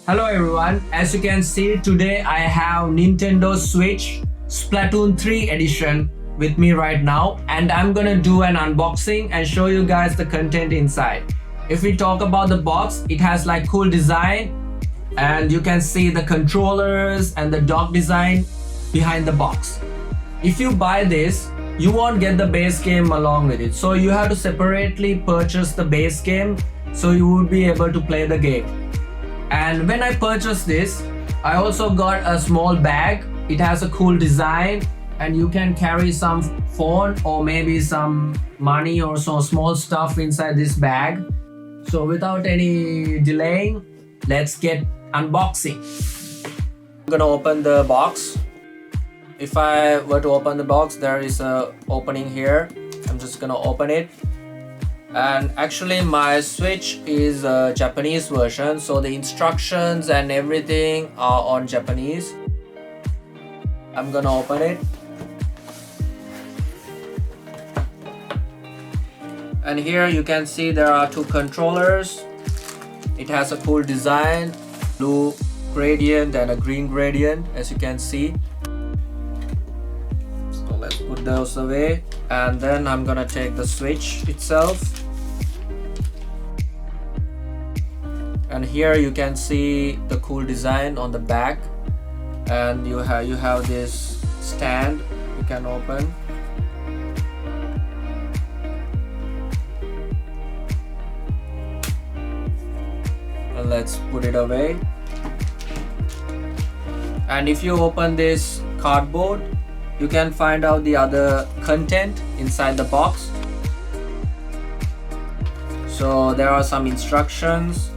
Hello everyone, as you can see today I have Nintendo Switch Splatoon 3 edition with me right now, and I'm gonna do an unboxing and show you guys the content inside. If we talk about the box, it has like cool design and you can see the controllers and the dock design behind the box. If you buy this, you won't get the base game along with it, so you have to separately purchase the base game so you would be able to play the game. And when I purchased this, I also got a small bag. It has a cool design and you can carry some phone or maybe some money or so small stuff inside this bag. So without any delaying, let's get unboxing. I'm gonna open the box. If I were to open the box, there is a opening here. I'm just gonna open it. And actually my Switch is a Japanese version, so the instructions and everything are on Japanese. I'm gonna open it. And here you can see there are two controllers. It has a cool design, blue gradient and a green gradient, as you can see. So let's put those away, and then I'm gonna take the Switch itself. And here you can see the cool design on the back, and you have this stand you can open. And let's put it away. And if you open this cardboard, you can find out the other content inside the box. So there are some instructions,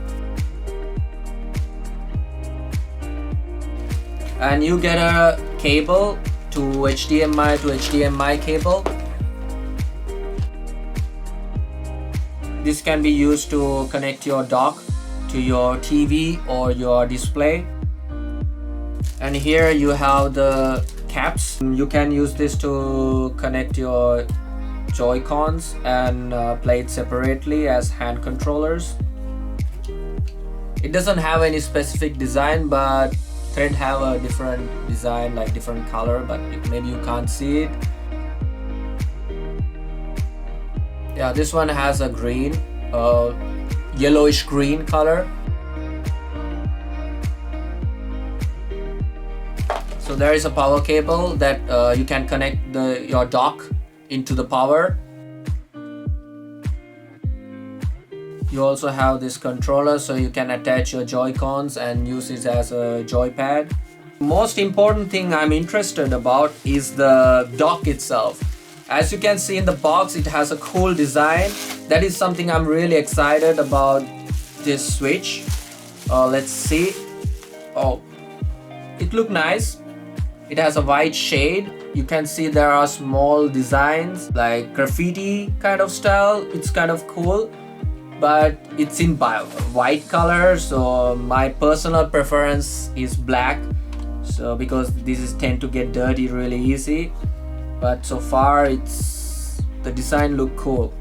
and you get a cable to HDMI cable. This can be used to connect your dock to your TV or your display. And here you have the caps. You can use this to connect your Joy-Cons and play it separately as hand controllers. It doesn't have any specific design, but Thread have a different design, like different color, but maybe you can't see it. Yeah, this one has a green, yellowish green color. So there is a power cable that you can connect your dock into the power. You also have this controller, so you can attach your Joy-Cons and use it as a joypad. Most important thing I'm interested about is the dock itself. As you can see in the box, it has a cool design. That is something I'm really excited about this Switch. Let's see. Oh, it looks nice. It has a white shade. You can see there are small designs like graffiti kind of style. It's kind of cool, but it's in white color, so my personal preference is black, so because this tend to get dirty really easy. But so far the design look cool.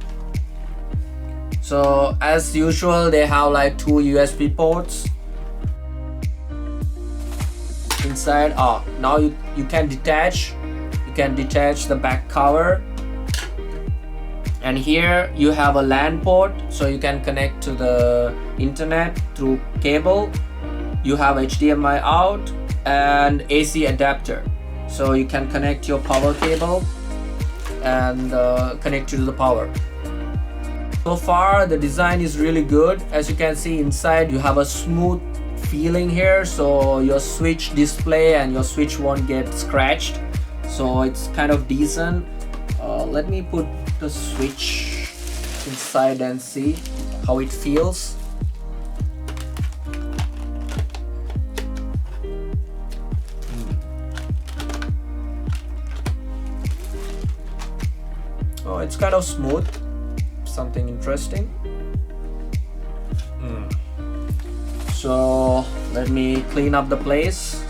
So as usual, they have like two USB ports inside. Now you can detach the back cover. And here you have a LAN port, so you can connect to the internet through cable. You have HDMI out and AC adapter, so you can connect your power cable and connect to the power. So far the design is really good. As you can see inside, you have a smooth feeling here, so your Switch display and your Switch won't get scratched, so it's kind of decent. Let me put the Switch inside and see how it feels. Oh, it's kind of smooth. Something interesting. So let me clean up the place.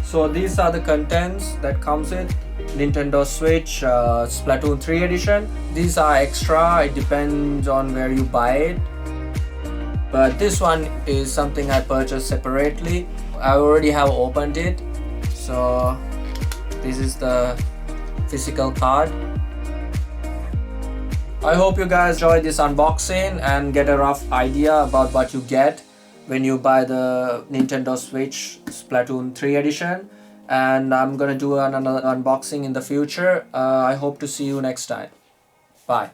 So these are the contents that comes with. Nintendo Switch Splatoon 3 edition. These are extra, it depends on where you buy it. But this one is something I purchased separately. I already have opened it. So this is the physical card. I hope you guys enjoyed this unboxing and get a rough idea about what you get when you buy the Nintendo Switch Splatoon 3 edition. And I'm gonna do another unboxing in the future. I hope to see you next time. Bye.